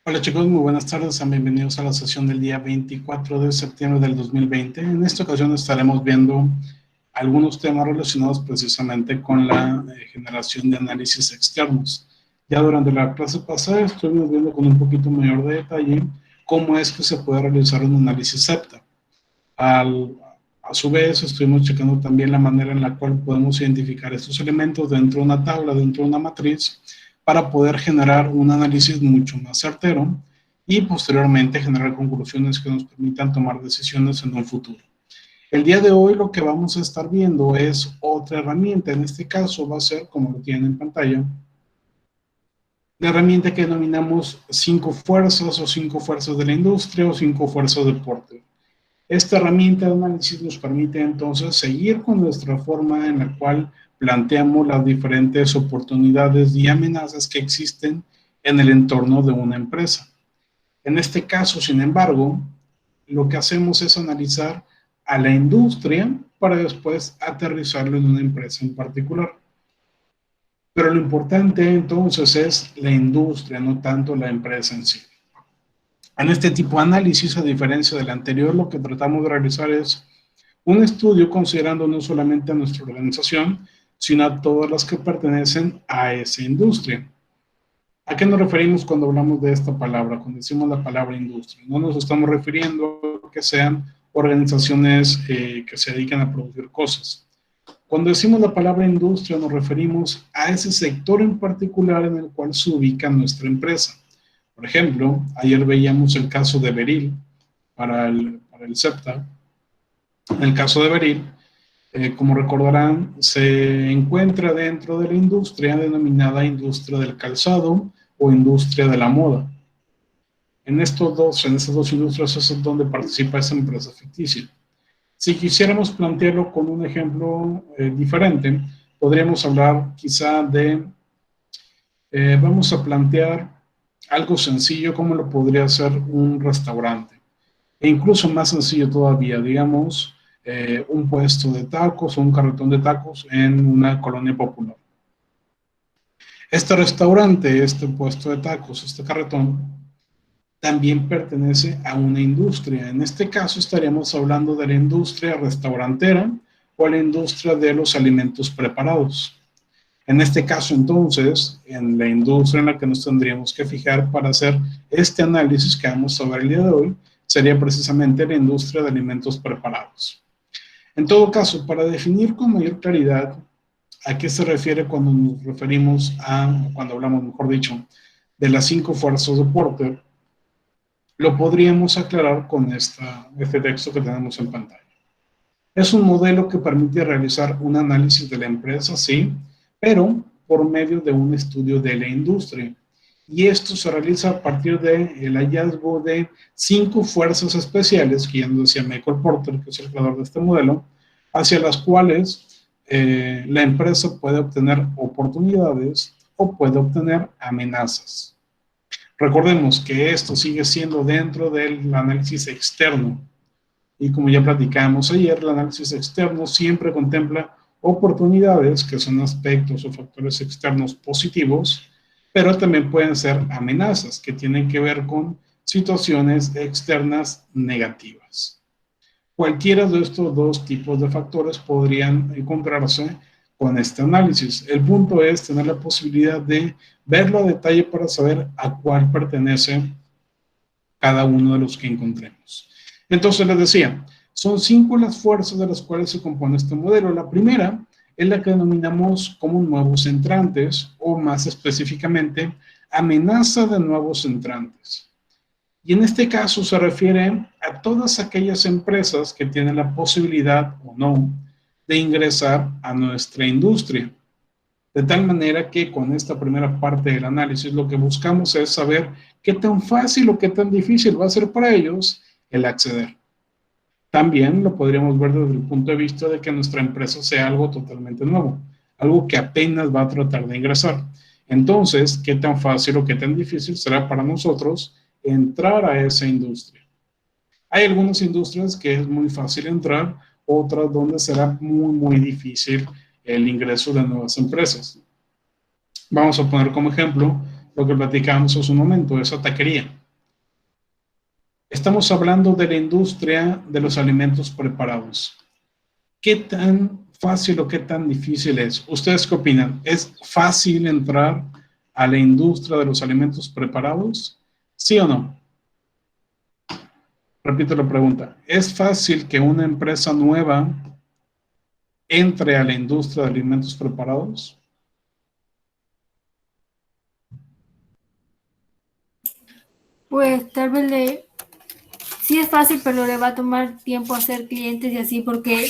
Hola chicos, muy buenas tardes, sean bienvenidos a la sesión del día 24 de septiembre del 2020. En esta ocasión estaremos viendo algunos temas relacionados precisamente con la generación de análisis externos. Ya durante la clase pasada estuvimos viendo con un poquito mayor de detalle cómo es que se puede realizar un análisis septa. A su vez, estuvimos checando también la manera en la cual podemos identificar estos elementos dentro de una tabla, dentro de una matriz, para poder generar un análisis mucho más certero y posteriormente generar conclusiones que nos permitan tomar decisiones en un futuro. El día de hoy lo que vamos a estar viendo es otra herramienta. En este caso va a ser, como lo tienen en pantalla, la herramienta que denominamos 5 fuerzas o 5 fuerzas de la industria o 5 fuerzas de Porter. Esta herramienta de análisis nos permite entonces seguir con nuestra forma en la cual planteamos las diferentes oportunidades y amenazas que existen en el entorno de una empresa. En este caso, sin embargo, lo que hacemos es analizar a la industria para después aterrizarlo en una empresa en particular. Pero lo importante entonces es la industria, no tanto la empresa en sí. En este tipo de análisis, a diferencia del anterior, lo que tratamos de realizar es un estudio considerando no solamente a nuestra organización, sino a todas las que pertenecen a esa industria. ¿A qué nos referimos cuando hablamos de esta palabra? Cuando decimos la palabra industria, no nos estamos refiriendo a que sean organizaciones que se dedican a producir cosas. Cuando decimos la palabra industria, nos referimos a ese sector en particular en el cual se ubica nuestra empresa. Por ejemplo, ayer veíamos el caso de Beril para el CEPTA. En el caso de Beril, como recordarán, se encuentra dentro de la industria denominada industria del calzado o industria de la moda. En estas dos industrias es donde participa esa empresa ficticia. Si quisiéramos plantearlo con un ejemplo diferente, podríamos hablar quizá vamos a plantear algo sencillo como lo podría ser un restaurante. E incluso más sencillo todavía, digamos, un puesto de tacos o un carretón de tacos en una colonia popular. Este restaurante, este puesto de tacos, este carretón, también pertenece a una industria. En este caso estaríamos hablando de la industria restaurantera o la industria de los alimentos preparados. En este caso, entonces, en la industria en la que nos tendríamos que fijar para hacer este análisis que vamos a ver el día de hoy, sería precisamente la industria de alimentos preparados. En todo caso, para definir con mayor claridad a qué se refiere cuando nos referimos a, cuando hablamos, mejor dicho, de las 5 fuerzas de Porter, lo podríamos aclarar con este texto que tenemos en pantalla. Es un modelo que permite realizar un análisis de la empresa, sí, pero por medio de un estudio de la industria. Y esto se realiza a partir del hallazgo de 5 fuerzas especiales, que ya nos decía Michael Porter, que es el creador de este modelo, hacia las cuales la empresa puede obtener oportunidades o puede obtener amenazas. Recordemos que esto sigue siendo dentro del análisis externo. Y como ya platicamos ayer, el análisis externo siempre contempla oportunidades, que son aspectos o factores externos positivos, pero también pueden ser amenazas, que tienen que ver con situaciones externas negativas. Cualquiera de estos dos tipos de factores podrían encontrarse con este análisis. El punto es tener la posibilidad de verlo a detalle para saber a cuál pertenece cada uno de los que encontremos. Entonces les decía, son 5 las fuerzas de las cuales se compone este modelo. La primera es la que denominamos como nuevos entrantes o más específicamente amenaza de nuevos entrantes. Y en este caso se refiere a todas aquellas empresas que tienen la posibilidad o no de ingresar a nuestra industria. De tal manera que con esta primera parte del análisis lo que buscamos es saber qué tan fácil o qué tan difícil va a ser para ellos el acceder. También lo podríamos ver desde el punto de vista de que nuestra empresa sea algo totalmente nuevo, algo que apenas va a tratar de ingresar. Entonces, ¿qué tan fácil o qué tan difícil será para nosotros entrar a esa industria? Hay algunas industrias que es muy fácil entrar, otras donde será muy difícil el ingreso de nuevas empresas. Vamos a poner como ejemplo lo que platicamos hace un momento, esa taquería. Estamos hablando de la industria de los alimentos preparados. ¿Qué tan fácil o qué tan difícil es? ¿Ustedes qué opinan? ¿Es fácil entrar a la industria de los alimentos preparados? ¿Sí o no? Repito la pregunta. ¿Es fácil que una empresa nueva entre a la industria de alimentos preparados? Pues tal vez sí es fácil, pero le va a tomar tiempo hacer clientes y así porque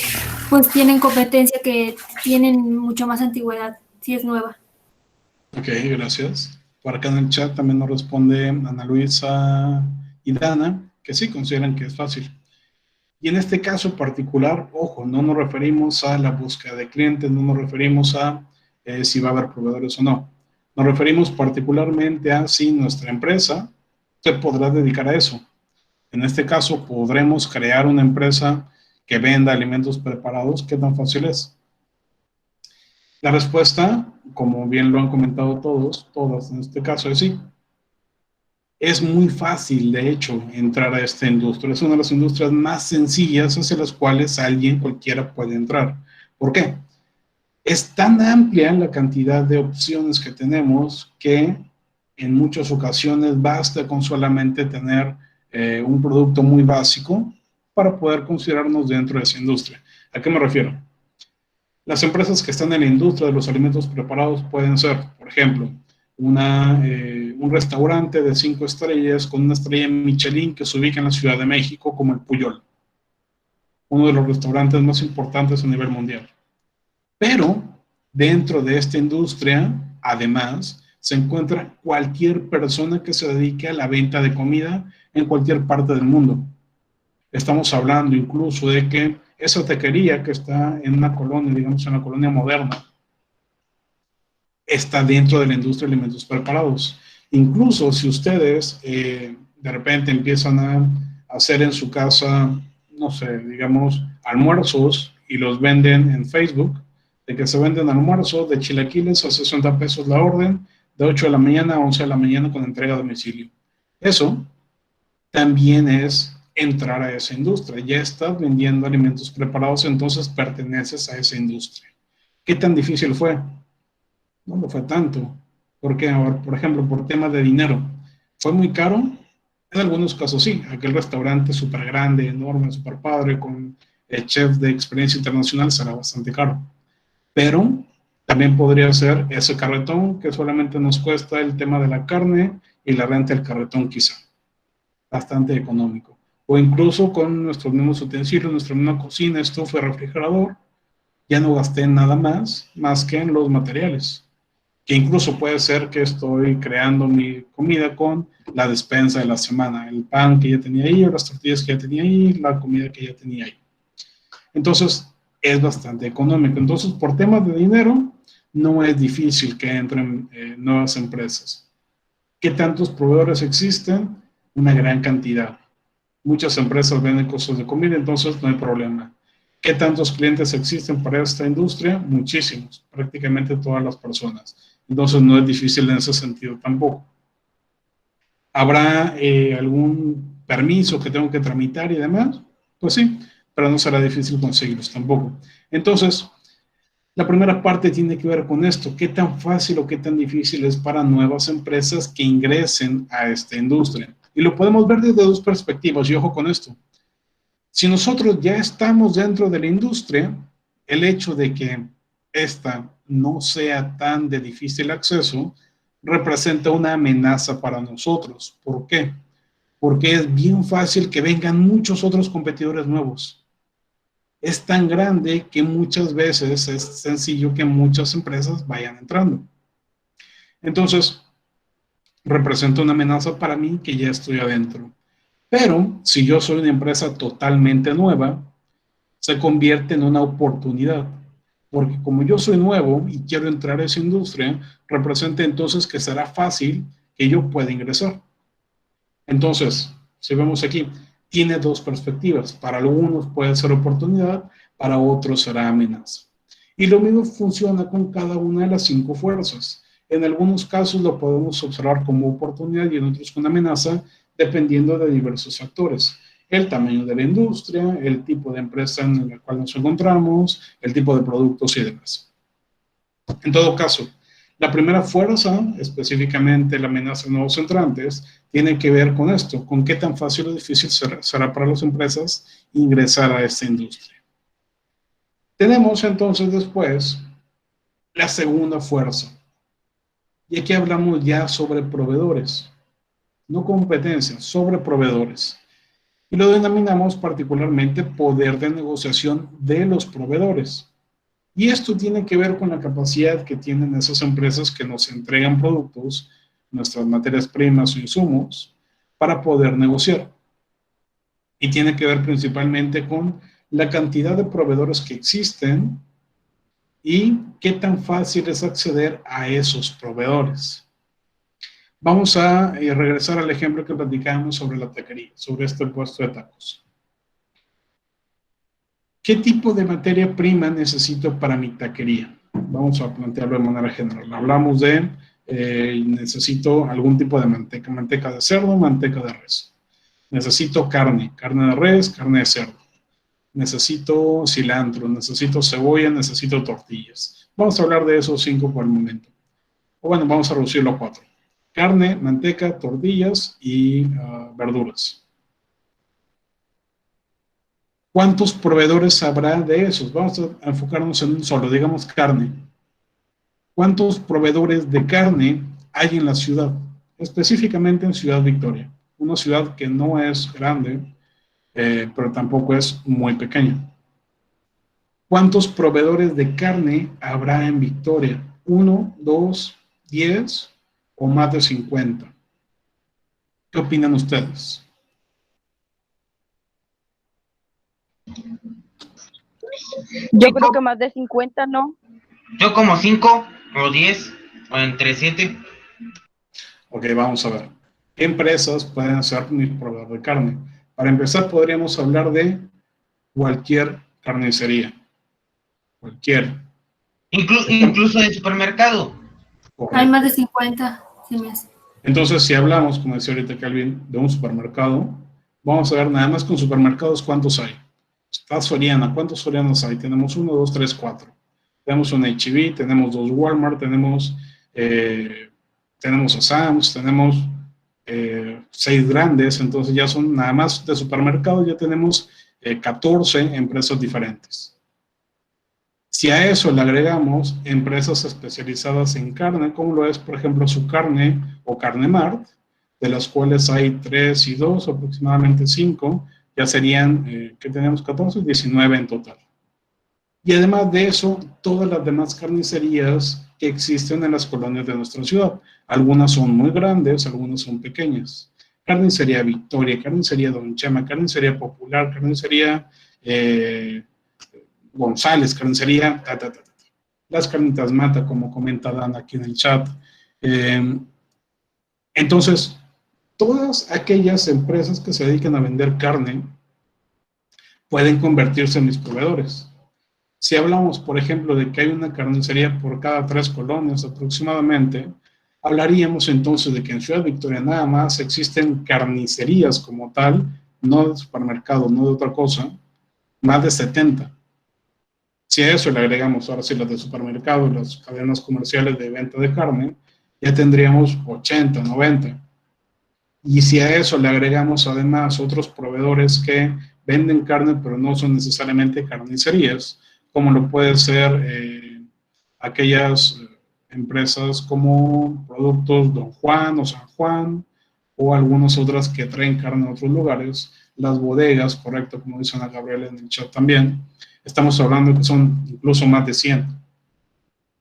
pues tienen competencia que tienen mucho más antigüedad, si es nueva. Ok, gracias. Por acá en el chat también nos responde Ana Luisa y Dana, que sí consideran que es fácil. Y en este caso particular, ojo, no nos referimos a la búsqueda de clientes, no nos referimos a si va a haber proveedores o no. Nos referimos particularmente a si nuestra empresa se podrá dedicar a eso. En este caso, podremos crear una empresa que venda alimentos preparados. ¿Qué tan fácil es? La respuesta, como bien lo han comentado todos, todas en este caso, es sí. Es muy fácil, de hecho, entrar a esta industria. Es una de las industrias más sencillas hacia las cuales alguien cualquiera puede entrar. ¿Por qué? Es tan amplia la cantidad de opciones que tenemos que en muchas ocasiones basta con solamente tener un producto muy básico para poder considerarnos dentro de esa industria. ¿A qué me refiero? Las empresas que están en la industria de los alimentos preparados pueden ser, por ejemplo, un restaurante de 5 estrellas con una estrella Michelin que se ubica en la Ciudad de México como el Puyol, uno de los restaurantes más importantes a nivel mundial. Pero dentro de esta industria, además, se encuentra cualquier persona que se dedique a la venta de comida en cualquier parte del mundo. Estamos hablando incluso de que esa taquería que está en una colonia, digamos en la colonia moderna, está dentro de la industria de alimentos preparados. Incluso si ustedes de repente empiezan a hacer en su casa, no sé, digamos, almuerzos y los venden en Facebook, de que se venden almuerzos de chilaquiles a 60 pesos la orden, de 8 de la mañana a 11 de la mañana con entrega a domicilio. Eso también es entrar a esa industria. Ya estás vendiendo alimentos preparados, entonces perteneces a esa industria. ¿Qué tan difícil fue? No lo fue tanto. Porque, por ejemplo, por temas de dinero, ¿fue muy caro? En algunos casos sí. Aquel restaurante súper grande, enorme, súper padre, con el chef de experiencia internacional será bastante caro. Pero también podría ser ese carretón que solamente nos cuesta el tema de la carne y la renta del carretón quizá. Bastante económico. O incluso con nuestros mismos utensilios, nuestra misma cocina, estufa, refrigerador, ya no gasté nada más que en los materiales. Que incluso puede ser que estoy creando mi comida con la despensa de la semana, el pan que ya tenía ahí, o las tortillas que ya tenía ahí, la comida que ya tenía ahí. Entonces, es bastante económico. Entonces, por temas de dinero, no es difícil que entren nuevas empresas. ¿Qué tantos proveedores existen? Una gran cantidad. Muchas empresas venden cosas de comida, entonces no hay problema. ¿Qué tantos clientes existen para esta industria? Muchísimos, prácticamente todas las personas. Entonces no es difícil en ese sentido tampoco. ¿Habrá algún permiso que tengo que tramitar y demás? Pues sí, pero no será difícil conseguirlos tampoco. Entonces, la primera parte tiene que ver con esto, qué tan fácil o qué tan difícil es para nuevas empresas que ingresen a esta industria. Y lo podemos ver desde dos perspectivas, y ojo con esto. Si nosotros ya estamos dentro de la industria, el hecho de que esta no sea tan de difícil acceso representa una amenaza para nosotros. ¿Por qué? Porque es bien fácil que vengan muchos otros competidores nuevos. Es tan grande que muchas veces es sencillo que muchas empresas vayan entrando. Entonces, representa una amenaza para mí que ya estoy adentro. Pero si yo soy una empresa totalmente nueva, se convierte en una oportunidad. Porque como yo soy nuevo y quiero entrar a esa industria, representa entonces que será fácil que yo pueda ingresar. Entonces, si vemos aquí, tiene dos perspectivas. Para algunos puede ser oportunidad, para otros será amenaza. Y lo mismo funciona con cada una de las 5 fuerzas. En algunos casos lo podemos observar como oportunidad y en otros como amenaza, dependiendo de diversos factores. El tamaño de la industria, el tipo de empresa en la cual nos encontramos, el tipo de productos y demás. En todo caso, la primera fuerza, específicamente la amenaza de nuevos entrantes, tiene que ver con esto, con qué tan fácil o difícil será para las empresas ingresar a esta industria. Tenemos entonces después la segunda fuerza. Y aquí hablamos ya sobre proveedores, no competencia, sobre proveedores. Y lo denominamos particularmente poder de negociación de los proveedores. Y esto tiene que ver con la capacidad que tienen esas empresas que nos entregan productos, nuestras materias primas o insumos, para poder negociar. Y tiene que ver principalmente con la cantidad de proveedores que existen y qué tan fácil es acceder a esos proveedores. Vamos a regresar al ejemplo que platicábamos sobre la taquería, sobre este puesto de tacos. ¿Qué tipo de materia prima necesito para mi taquería? Vamos a plantearlo de manera general. Hablamos de necesito algún tipo de manteca, manteca de cerdo, manteca de res. Necesito carne, carne de res, carne de cerdo. Necesito cilantro, necesito cebolla, necesito tortillas. Vamos a hablar de esos 5 por el momento. O bueno, vamos a reducirlo a 4. Carne, manteca, tortillas y verduras. ¿Cuántos proveedores habrá de esos? Vamos a enfocarnos en un solo, digamos carne. ¿Cuántos proveedores de carne hay en la ciudad? Específicamente en Ciudad Victoria. Una ciudad que no es grande, pero tampoco es muy pequeña. ¿Cuántos proveedores de carne habrá en Victoria? ¿1, 2, 10 o más de 50? ¿Qué opinan ustedes? Yo creo que más de 50, ¿no? Yo como 5 o 10 o entre 7. Ok, vamos a ver. ¿Qué empresas pueden ser mi proveedor de carne? Para empezar, podríamos hablar de cualquier carnicería. Cualquier. Incluso de supermercado. Correcto. Hay más de 50, sí me hace. Entonces, si hablamos, como decía ahorita Calvin, de un supermercado, vamos a ver nada más con supermercados cuántos hay. Está Soriana, ¿cuántos Sorianos hay? Tenemos 1, 2, 3, 4. Tenemos un H-E-B, tenemos 2 Walmart, tenemos a Sam's, tenemos 6 grandes, entonces ya son nada más de supermercados, ya tenemos 14 empresas diferentes. Si a eso le agregamos empresas especializadas en carne, como lo es, por ejemplo, Su Carne o Carne Mart, de las cuales hay 3 y 2, aproximadamente 5, ya serían, ¿qué tenemos? 14, 19 en total. Y además de eso, todas las demás carnicerías que existen en las colonias de nuestra ciudad. Algunas son muy grandes, algunas son pequeñas. Carnicería Victoria, Carnicería Don Chema, Carnicería Popular, Carnicería González, Carnicería, Las Carnitas Mata, como comenta Dan aquí en el chat. Entonces, todas aquellas empresas que se dedican a vender carne pueden convertirse en mis proveedores. Si hablamos, por ejemplo, de que hay una carnicería por cada 3 colonias aproximadamente, hablaríamos entonces de que en Ciudad Victoria nada más existen carnicerías como tal, no de supermercado, no de otra cosa, más de 70. Si a eso le agregamos ahora sí las de supermercado, las cadenas comerciales de venta de carne, ya tendríamos 80, 90. Y si a eso le agregamos además otros proveedores que venden carne, pero no son necesariamente carnicerías, como lo puede ser aquellas empresas como Productos Don Juan o San Juan, o algunas otras que traen carne a otros lugares, las bodegas, correcto, como dice Ana Gabriela en el chat también, estamos hablando que son incluso más de 100.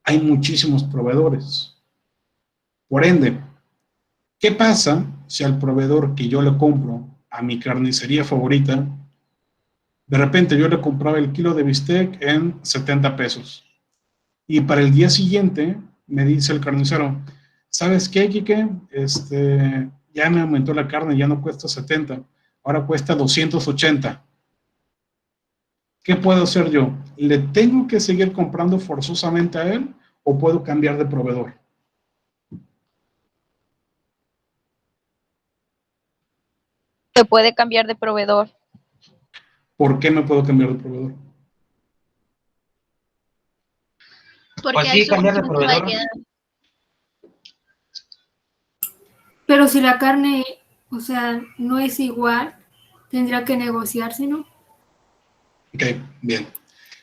Hay muchísimos proveedores. Por ende, ¿qué pasa si al proveedor que yo le compro a mi carnicería favorita, de repente yo le compraba el kilo de bistec en 70 pesos? Y para el día siguiente me dice el carnicero, ¿sabes qué, Quique? Ya me aumentó la carne, ya no cuesta 70, ahora cuesta 280. ¿Qué puedo hacer yo? ¿Le tengo que seguir comprando forzosamente a él o puedo cambiar de proveedor? Se puede cambiar de proveedor. ¿Por qué me puedo cambiar de proveedor? Porque Pues hay sí, cambiar de suficiente proveedor. variedad. Pero si la carne, o sea, no es igual, tendrá que negociarse, ¿no? Ok, bien.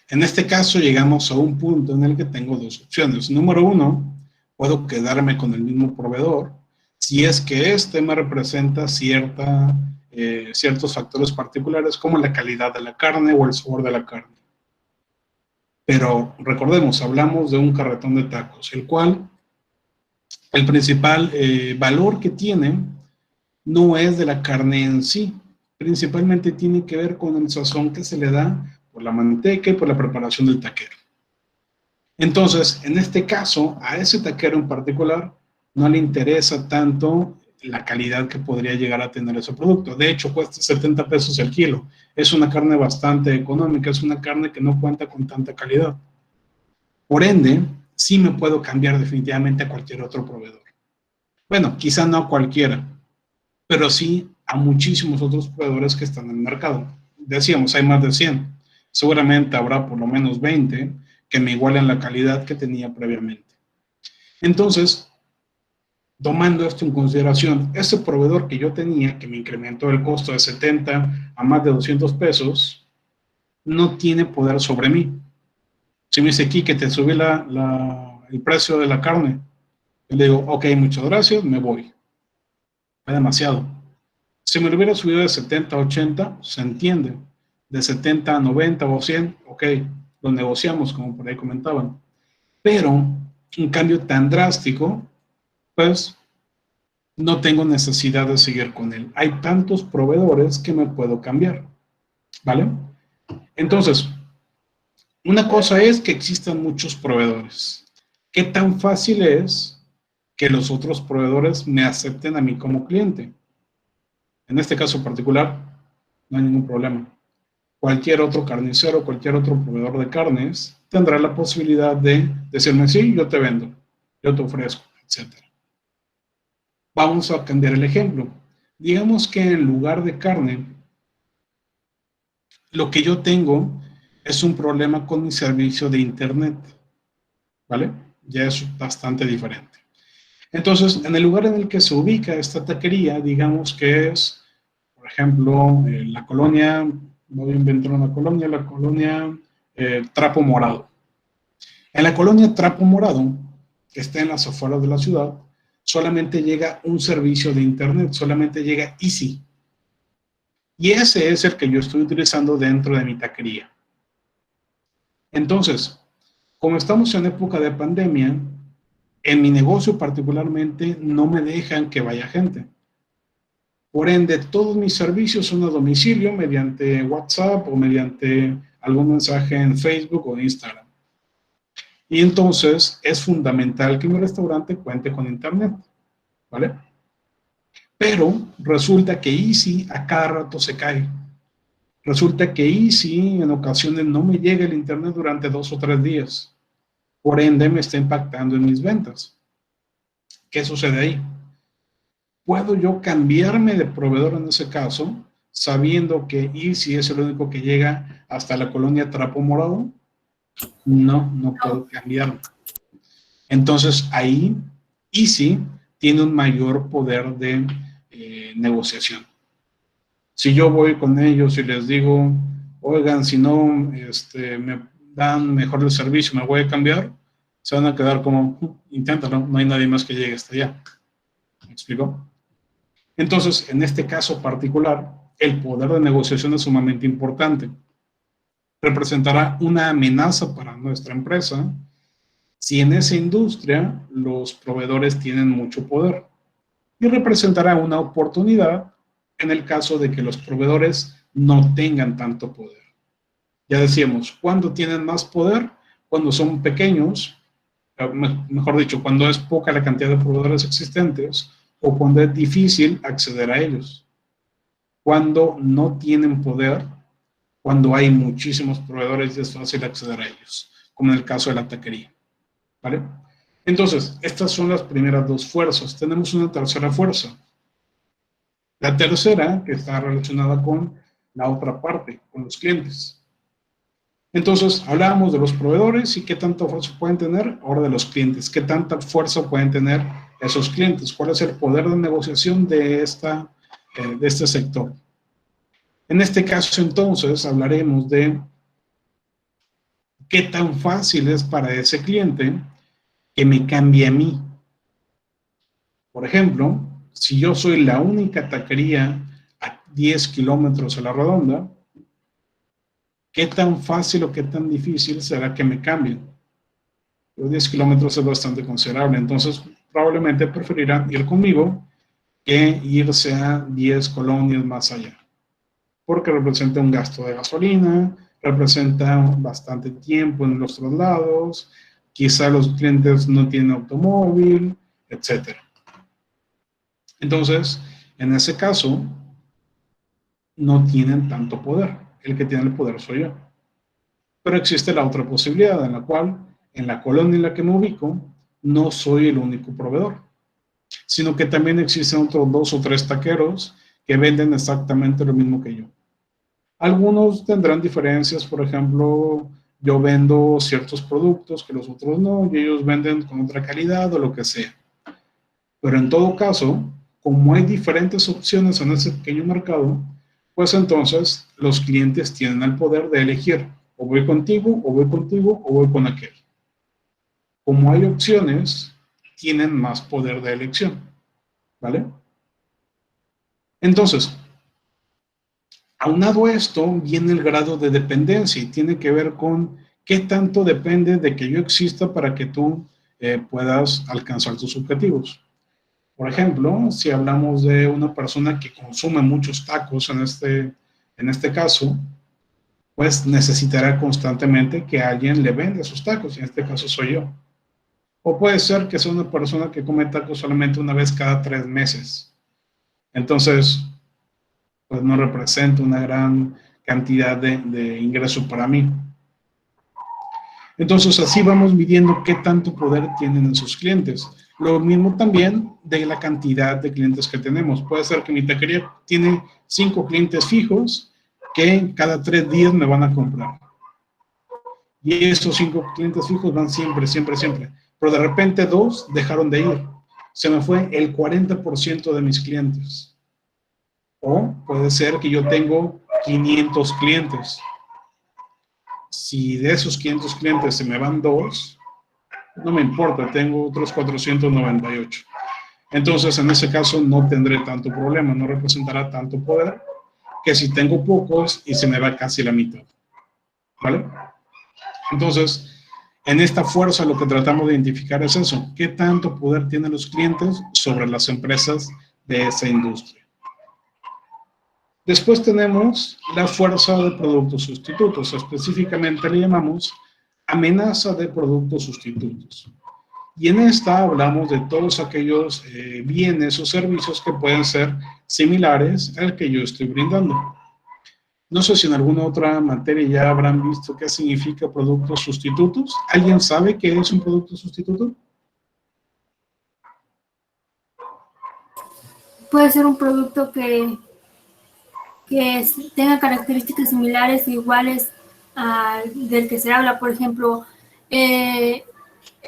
En este caso llegamos a un punto en el que tengo dos opciones. Número uno, puedo quedarme con el mismo proveedor si es que este me representa ciertos factores particulares como la calidad de la carne o el sabor de la carne. Pero recordemos, hablamos de un carretón de tacos, el cual el principal valor que tiene no es de la carne en sí, principalmente tiene que ver con el sazón que se le da por la manteca y por la preparación del taquero. Entonces, en este caso, a ese taquero en particular no le interesa tanto la calidad que podría llegar a tener ese producto. De hecho, cuesta 70 pesos el kilo. Es una carne bastante económica, es una carne que no cuenta con tanta calidad. Por ende, sí me puedo cambiar definitivamente a cualquier otro proveedor. Bueno, quizá no a cualquiera, pero sí a muchísimos otros proveedores que están en el mercado. Decíamos, hay más de 100. Seguramente habrá por lo menos 20 que me igualen la calidad que tenía previamente. Entonces, tomando esto en consideración, ese proveedor que yo tenía, que me incrementó el costo de 70 a más de 200 pesos, no tiene poder sobre mí. Si me dice aquí que te subí el precio de la carne, yo le digo, ok, muchas gracias, me voy. Es demasiado. Si me lo hubiera subido de 70 a 80, se entiende. De 70 a 90 o 100, ok, lo negociamos, como por ahí comentaban. Pero un cambio tan drástico, pues no tengo necesidad de seguir con él. Hay tantos proveedores que me puedo cambiar, ¿vale? Entonces, una cosa es que existan muchos proveedores. ¿Qué tan fácil es que los otros proveedores me acepten a mí como cliente? En este caso particular, no hay ningún problema. Cualquier otro carnicero, cualquier otro proveedor de carnes tendrá la posibilidad de decirme, sí, yo te vendo, yo te ofrezco, etc. Vamos a cambiar el ejemplo. Digamos que en lugar de carne, lo que yo tengo es un problema con mi servicio de internet, ¿vale? Ya es bastante diferente. Entonces, en el lugar en el que se ubica esta taquería, digamos que es, por ejemplo, la colonia, voy a inventar una colonia, la colonia Trapo Morado. En la colonia Trapo Morado, que está en las afueras de la ciudad, solamente llega un servicio de internet, solamente llega Easy. Y ese es el que yo estoy utilizando dentro de mi taquería. Entonces, como estamos en época de pandemia, en mi negocio particularmente no me dejan que vaya gente. Por ende, todos mis servicios son a domicilio mediante WhatsApp o mediante algún mensaje en Facebook o Instagram. Y entonces es fundamental que mi restaurante cuente con internet, ¿vale? Pero resulta que Easy a cada rato se cae. Resulta que Easy en ocasiones no me llega el internet durante 2 o 3 días. Por ende, me está impactando en mis ventas. ¿Qué sucede ahí? ¿Puedo yo cambiarme de proveedor en ese caso, sabiendo que Easy es el único que llega hasta la colonia Trapo Morado? No puedo cambiarme. Entonces, ahí Easy tiene un mayor poder de negociación. Si yo voy con ellos y les digo, oigan, si no me dan mejor el servicio, me voy a cambiar, se van a quedar como, inténtalo, no hay nadie más que llegue hasta allá. ¿Me explico? Entonces, en este caso particular, el poder de negociación es sumamente importante. Representará una amenaza para nuestra empresa si en esa industria los proveedores tienen mucho poder. Y representará una oportunidad en el caso de que los proveedores no tengan tanto poder. Ya decíamos, ¿cuándo tienen más poder? Cuando son pequeños, mejor dicho, cuando es poca la cantidad de proveedores existentes o cuando es difícil acceder a ellos. Cuando no tienen poder, cuando hay muchísimos proveedores y es fácil acceder a ellos, como en el caso de la taquería, ¿vale? Entonces, estas son las primeras dos fuerzas. Tenemos una tercera fuerza. La tercera, que está relacionada con la otra parte, con los clientes. Entonces, hablábamos de los proveedores y qué tanta fuerza pueden tener. Ahora de los clientes, qué tanta fuerza pueden tener esos clientes. ¿Cuál es el poder de negociación de este sector? En este caso, entonces, hablaremos de qué tan fácil es para ese cliente que me cambie a mí. Por ejemplo, si yo soy la única taquería a 10 kilómetros a la redonda, ¿qué tan fácil o qué tan difícil será que me cambien? Los 10 kilómetros es bastante considerable, entonces probablemente preferirán ir conmigo que irse a 10 colonias más allá, porque representa un gasto de gasolina, representa bastante tiempo en los traslados, quizá los clientes no tienen automóvil, etc. Entonces, en ese caso, no tienen tanto poder. El que tiene el poder soy yo. Pero existe la otra posibilidad, en la cual, en la colonia en la que me ubico, no soy el único proveedor, sino que también existen otros 2 o 3 taqueros que venden exactamente lo mismo que yo. Algunos tendrán diferencias, por ejemplo, yo vendo ciertos productos que los otros no, y ellos venden con otra calidad o lo que sea. Pero en todo caso, como hay diferentes opciones en ese pequeño mercado, pues entonces los clientes tienen el poder de elegir, o voy contigo, o voy contigo, o voy con aquel. Como hay opciones, tienen más poder de elección, ¿vale? Entonces, aunado a esto, viene el grado de dependencia y tiene que ver con qué tanto depende de que yo exista para que tú puedas alcanzar tus objetivos. Por ejemplo, si hablamos de una persona que consume muchos tacos en este caso, pues necesitará constantemente que alguien le venda sus tacos, en este caso soy yo. O puede ser que sea una persona que come tacos solamente una vez cada 3 meses. Entonces, pues no representa una gran cantidad de ingreso para mí. Entonces, así vamos midiendo qué tanto poder tienen esos clientes. Lo mismo también de la cantidad de clientes que tenemos. Puede ser que mi taquería tiene 5 clientes fijos que cada 3 días me van a comprar. Y esos 5 clientes fijos van siempre, siempre, siempre. Pero de repente 2 dejaron de ir. Se me fue el 40% de mis clientes. O puede ser que yo tengo 500 clientes. Si de esos 500 clientes se me van 2, no me importa, tengo otros 498. Entonces, en ese caso, no tendré tanto problema, no representará tanto poder que si tengo pocos y se me va casi la mitad. ¿Vale? Entonces, en esta fuerza lo que tratamos de identificar es eso. ¿Qué tanto poder tienen los clientes sobre las empresas de esa industria? Después tenemos la fuerza de productos sustitutos. Específicamente le llamamos amenaza de productos sustitutos. Y en esta hablamos de todos aquellos bienes o servicios que pueden ser similares al que yo estoy brindando. No sé si en alguna otra materia ya habrán visto qué significa productos sustitutos. ¿Alguien sabe qué es un producto sustituto? Puede ser un producto que tenga características similares o iguales al del que se habla. Por ejemplo,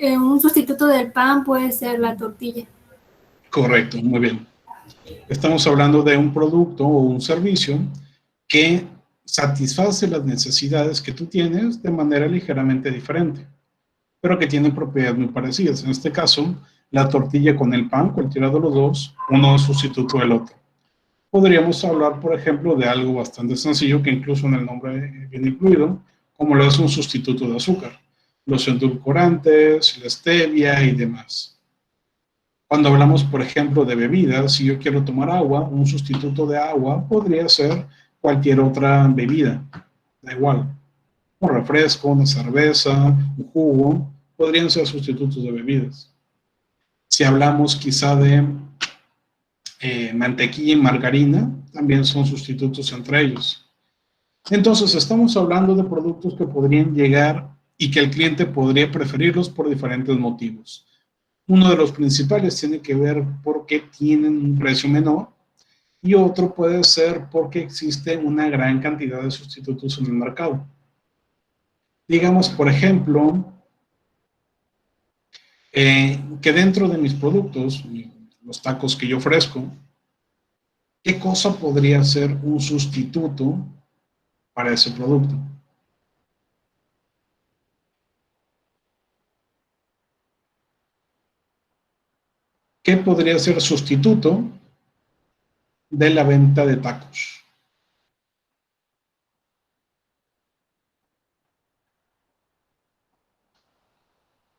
un sustituto del pan puede ser la tortilla. Correcto, muy bien. Estamos hablando de un producto o un servicio que satisface las necesidades que tú tienes de manera ligeramente diferente, pero que tienen propiedades muy parecidas. En este caso, la tortilla con el pan, cualquiera de los dos, uno es sustituto del otro. Podríamos hablar, por ejemplo, de algo bastante sencillo que incluso en el nombre viene incluido, como lo es un sustituto de azúcar, los endulcorantes, la stevia y demás. Cuando hablamos, por ejemplo, de bebidas, si yo quiero tomar agua, un sustituto de agua podría ser cualquier otra bebida, da igual, un refresco, una cerveza, un jugo, podrían ser sustitutos de bebidas. Si hablamos quizá de mantequilla y margarina, también son sustitutos entre ellos. Entonces, estamos hablando de productos que podrían llegar y que el cliente podría preferirlos por diferentes motivos. Uno de los principales tiene que ver porque tienen un precio menor y otro puede ser porque existe una gran cantidad de sustitutos en el mercado. Digamos, por ejemplo, que dentro de mis productos, los tacos que yo ofrezco, ¿qué cosa podría ser un sustituto para ese producto? ¿Qué podría ser sustituto de la venta de tacos?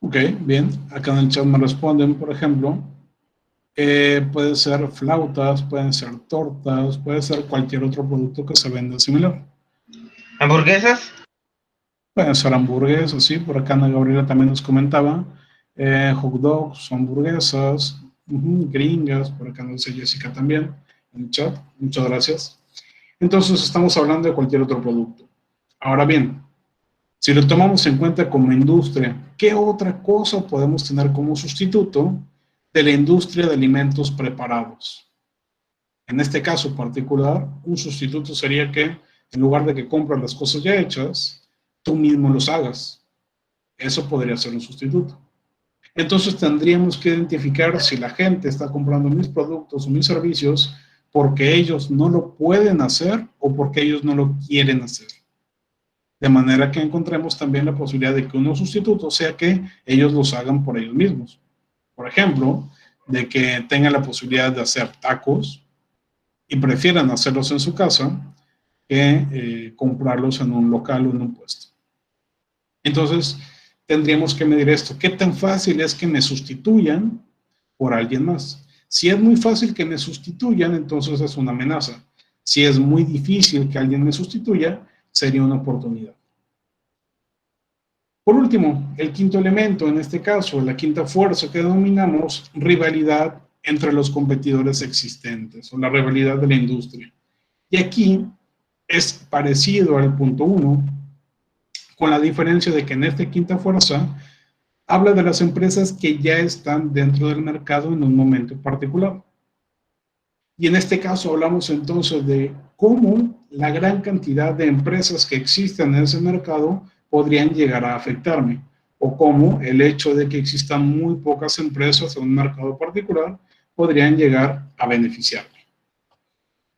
Ok, bien. Acá en el chat me responden, por ejemplo, puede ser flautas, pueden ser tortas, puede ser cualquier otro producto que se venda similar. ¿Hamburguesas? Pueden ser hamburguesas, sí. Por acá Ana Gabriela también nos comentaba. Hot dogs, hamburguesas, gringas. Por acá nos dice Jessica también en el chat. Muchas gracias. Entonces estamos hablando de cualquier otro producto. Ahora bien, si lo tomamos en cuenta como industria, ¿qué otra cosa podemos tener como sustituto de la industria de alimentos preparados? En este caso particular, un sustituto sería que en lugar de que compres las cosas ya hechas, tú mismo los hagas. Eso podría ser un sustituto. Entonces tendríamos que identificar si la gente está comprando mis productos o mis servicios porque ellos no lo pueden hacer o porque ellos no lo quieren hacer. De manera que encontremos también la posibilidad de que uno sustituto sea que ellos los hagan por ellos mismos. Por ejemplo, de que tengan la posibilidad de hacer tacos y prefieran hacerlos en su casa que comprarlos en un local o en un puesto. Entonces, tendríamos que medir esto. ¿Qué tan fácil es que me sustituyan por alguien más? Si es muy fácil que me sustituyan, entonces es una amenaza. Si es muy difícil que alguien me sustituya, sería una oportunidad. Por último, el quinto elemento, en este caso, la quinta fuerza que denominamos rivalidad entre los competidores existentes o la rivalidad de la industria. Y aquí es parecido al punto 1, con la diferencia de que en esta quinta fuerza habla de las empresas que ya están dentro del mercado en un momento particular. Y en este caso hablamos entonces de cómo la gran cantidad de empresas que existen en ese mercado podrían llegar a afectarme, o cómo el hecho de que existan muy pocas empresas en un mercado particular podrían llegar a beneficiarme.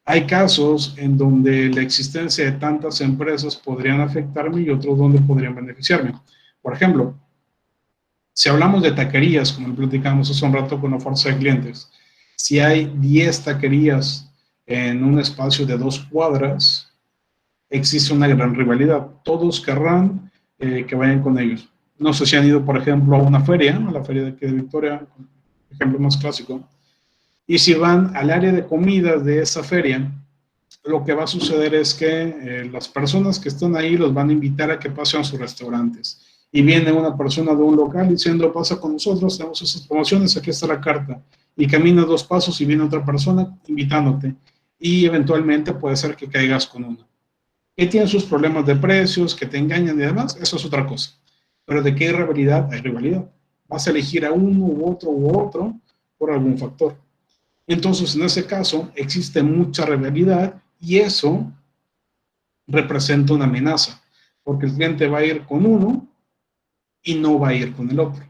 Hay casos en donde la existencia de tantas empresas podrían afectarme y otros donde podrían beneficiarme. Por ejemplo, si hablamos de taquerías, como platicamos hace un rato con la fuerza de clientes, si hay 10 taquerías en un espacio de 2 cuadras, existe una gran rivalidad. Todos querrán que vayan con ellos. No sé si han ido, por ejemplo, a una feria, a la feria de aquí de Victoria, ejemplo más clásico, y si van al área de comidas de esa feria, lo que va a suceder es que las personas que están ahí los van a invitar a que pasen a sus restaurantes. Y viene una persona de un local diciendo, pasa con nosotros, tenemos esas promociones, aquí está la carta. Y camina 2 pasos y viene otra persona invitándote. Y eventualmente puede ser que caigas con uno. Que tiene sus problemas de precios, que te engañan y demás, eso es otra cosa. Pero de que hay rivalidad, hay rivalidad. Vas a elegir a uno u otro por algún factor. Entonces, en ese caso, existe mucha rivalidad y eso representa una amenaza, porque el cliente va a ir con uno y no va a ir con el otro.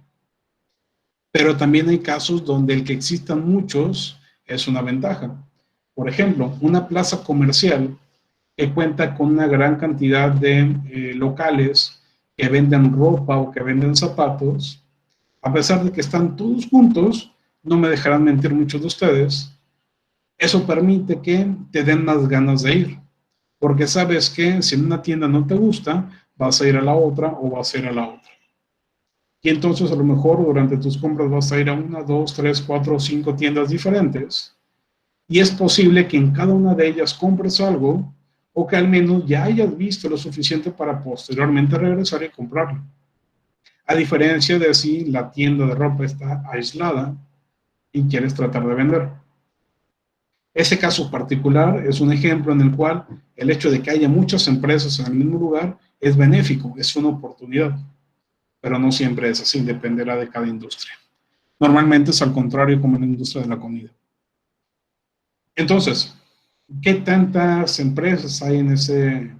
Pero también hay casos donde el que existan muchos es una ventaja. Por ejemplo, una plaza comercial que cuenta con una gran cantidad de locales que venden ropa o que venden zapatos, a pesar de que están todos juntos, no me dejarán mentir muchos de ustedes, eso permite que te den más ganas de ir, porque sabes que si en una tienda no te gusta, vas a ir a la otra o vas a ir a la otra. Y entonces a lo mejor durante tus compras vas a ir a 1, 2, 3, 4 o 5 tiendas diferentes, y es posible que en cada una de ellas compres algo, o que al menos ya hayas visto lo suficiente para posteriormente regresar y comprarlo. A diferencia de si la tienda de ropa está aislada y quieres tratar de vender. Ese caso particular es un ejemplo en el cual el hecho de que haya muchas empresas en el mismo lugar es benéfico, es una oportunidad, pero no siempre es así, dependerá de cada industria. Normalmente es al contrario como en la industria de la comida. Entonces, ¿Qué tantas empresas hay en ese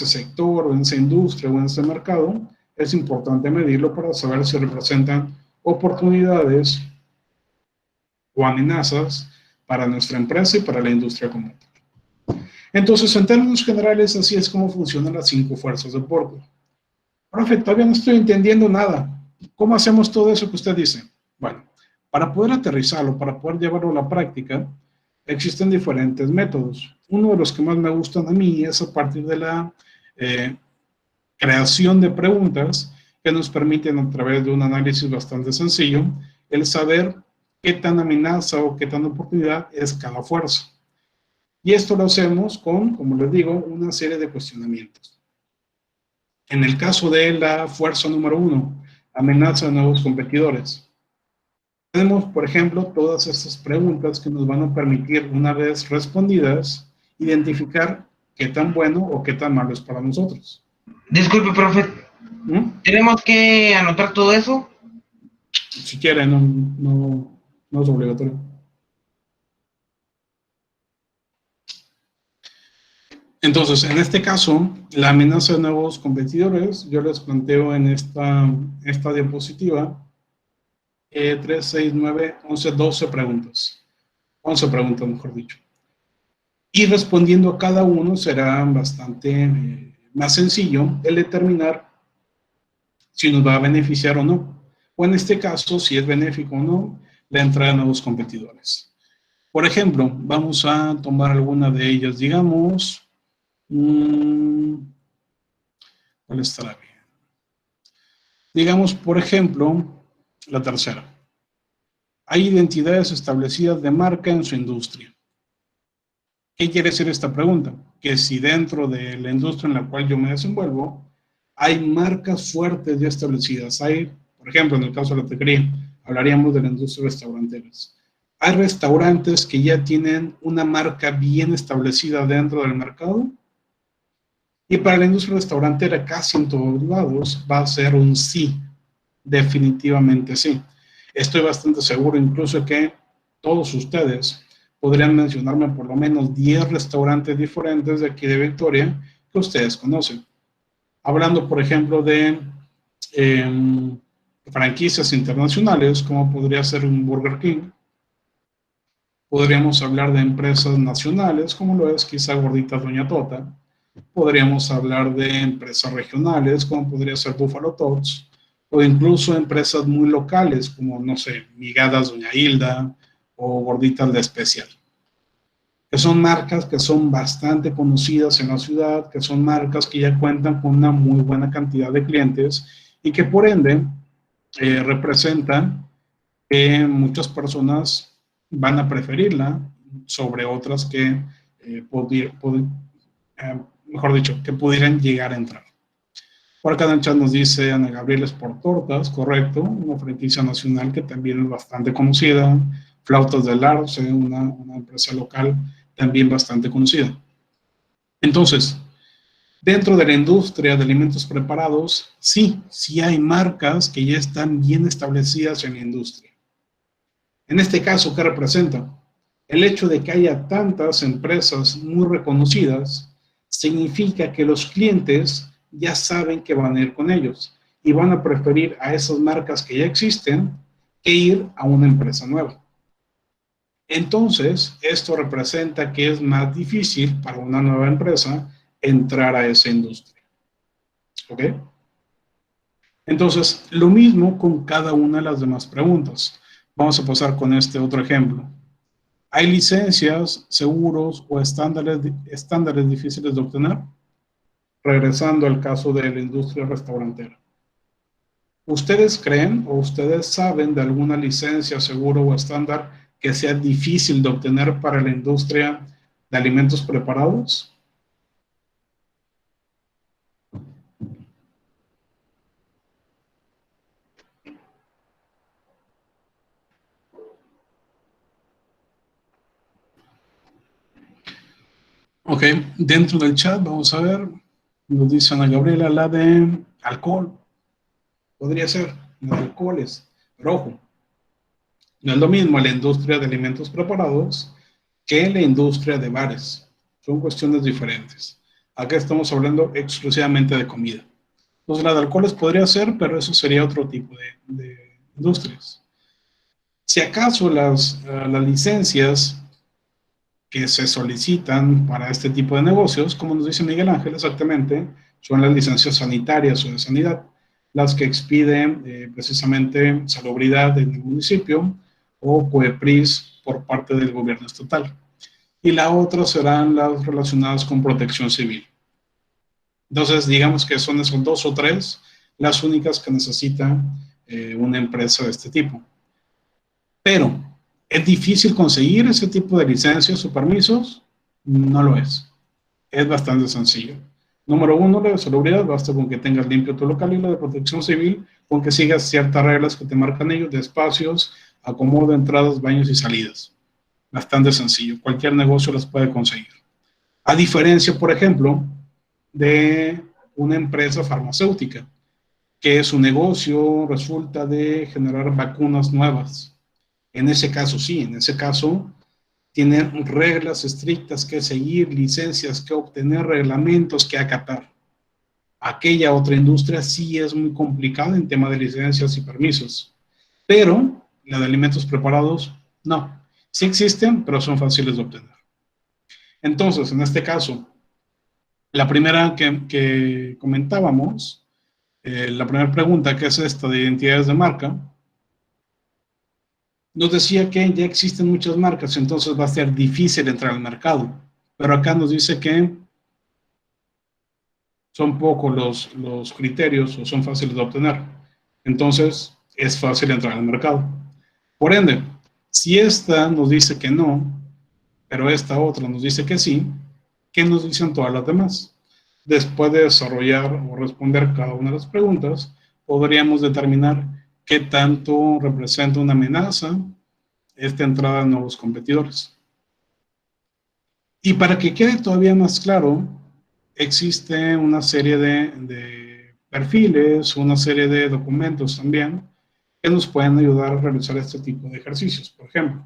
sector, o en esa industria, o en ese mercado? Es importante medirlo para saber si representan oportunidades o amenazas para nuestra empresa y para la industria como tal. Entonces, en términos generales, así es como funcionan las 5 fuerzas de Porter. Profe, todavía no estoy entendiendo nada. ¿Cómo hacemos todo eso que usted dice? Bueno, para poder aterrizarlo, para poder llevarlo a la práctica, existen diferentes métodos. Uno de los que más me gustan a mí es a partir de la creación de preguntas que nos permiten, a través de un análisis bastante sencillo, el saber qué tan amenaza o qué tan oportunidad es cada fuerza. Y esto lo hacemos con, como les digo, una serie de cuestionamientos. En el caso de la fuerza número 1, amenaza a nuevos competidores. Tenemos, por ejemplo, todas estas preguntas que nos van a permitir, una vez respondidas, identificar qué tan bueno o qué tan malo es para nosotros. Disculpe, profe. ¿Tenemos que anotar todo eso? Si quiere, no es obligatorio. Entonces, en este caso, la amenaza de nuevos competidores, yo les planteo en esta diapositiva 3, 6, 9, 11, 12 preguntas. 11 preguntas, mejor dicho. Y respondiendo a cada uno será bastante más sencillo el determinar si nos va a beneficiar o no. O en este caso, si es benéfico o no la entrada de nuevos competidores. Por ejemplo, vamos a tomar alguna de ellas, digamos. ¿Cuál estará bien? Digamos, por ejemplo, la tercera. Hay identidades establecidas de marca en su industria. ¿Qué quiere decir esta pregunta? Que si dentro de la industria en la cual yo me desenvuelvo, hay marcas fuertes ya establecidas. Hay, por ejemplo, en el caso de la taquería, hablaríamos de la industria restauranteras. Hay restaurantes que ya tienen una marca bien establecida dentro del mercado. Y para la industria restaurantera, casi en todos lados, va a ser un sí. Definitivamente sí. Estoy bastante seguro incluso que todos ustedes podrían mencionarme por lo menos 10 restaurantes diferentes de aquí de Victoria que ustedes conocen. Hablando, por ejemplo, de franquicias internacionales, como podría ser un Burger King. Podríamos hablar de empresas nacionales, como lo es quizá Gorditas Doña Tota. Podríamos hablar de empresas regionales, como podría ser Buffalo Tots, o incluso empresas muy locales, como, no sé, Migadas Doña Hilda o Gorditas La Especial, que son marcas que son bastante conocidas en la ciudad, que son marcas que ya cuentan con una muy buena cantidad de clientes y que por ende representan que muchas personas van a preferirla sobre otras que mejor dicho, que pudieran llegar a entrar. Por acá en el chat nos dice Ana Gabriela Sport Tortas, correcto, una franquicia nacional que también es bastante conocida. Flautas del Arce, una empresa local también bastante conocida. Entonces, dentro de la industria de alimentos preparados, sí hay marcas que ya están bien establecidas en la industria. En este caso, ¿qué representa? El hecho de que haya tantas empresas muy reconocidas significa que los clientes ya saben que van a ir con ellos y van a preferir a esas marcas que ya existen que ir a una empresa nueva. Entonces, esto representa que es más difícil para una nueva empresa entrar a esa industria. ¿Ok? Entonces, lo mismo con cada una de las demás preguntas. Vamos a pasar con este otro ejemplo. ¿Hay licencias, seguros o estándares difíciles de obtener? Regresando al caso de la industria restaurantera. ¿Ustedes creen o ustedes saben de alguna licencia, seguro o estándar que sea difícil de obtener para la industria de alimentos preparados? Ok, dentro del chat vamos a ver, nos dice Ana Gabriela, la de alcohol. Podría ser, la de alcoholes, pero ojo, no es lo mismo la industria de alimentos preparados que la industria de bares. Son cuestiones diferentes. Acá estamos hablando exclusivamente de comida. Entonces, la de alcoholes podría ser, pero eso sería otro tipo de industrias. Si acaso las licencias que se solicitan para este tipo de negocios, como nos dice Miguel Ángel exactamente, son las licencias sanitarias o de sanidad, las que expiden precisamente Salubridad en el municipio o COEPRIS por parte del gobierno estatal. Y la otra serán las relacionadas con protección civil. Entonces, digamos que son esos 2 o 3 las únicas que necesita una empresa de este tipo. Pero, ¿es difícil conseguir ese tipo de licencias o permisos? No lo es. Es bastante sencillo. Número 1, la de salubridad, basta con que tengas limpio tu local, y la de protección civil, con que sigas ciertas reglas que te marcan ellos de espacios, acomodo, entradas, baños y salidas. Bastante sencillo. Cualquier negocio las puede conseguir. A diferencia, por ejemplo, de una empresa farmacéutica, que su negocio resulta de generar vacunas nuevas. En ese caso, sí, en ese caso tienen reglas estrictas que seguir, licencias que obtener, reglamentos que acatar. Aquella otra industria sí es muy complicada en tema de licencias y permisos, pero la de alimentos preparados, no. Sí existen, pero son fáciles de obtener. Entonces, en este caso, la primera que comentábamos, la primera pregunta, que es esta de identidades de marca, nos decía que ya existen muchas marcas, entonces va a ser difícil entrar al mercado. Pero acá nos dice que son pocos los criterios o son fáciles de obtener. Entonces, es fácil entrar al mercado. Por ende, si esta nos dice que no, pero esta otra nos dice que sí, ¿qué nos dicen todas las demás? Después de desarrollar o responder cada una de las preguntas, podríamos determinar qué tanto representa una amenaza esta entrada de nuevos competidores. Y para que quede todavía más claro, existe una serie de perfiles, una serie de documentos también que nos pueden ayudar a realizar este tipo de ejercicios. Por ejemplo,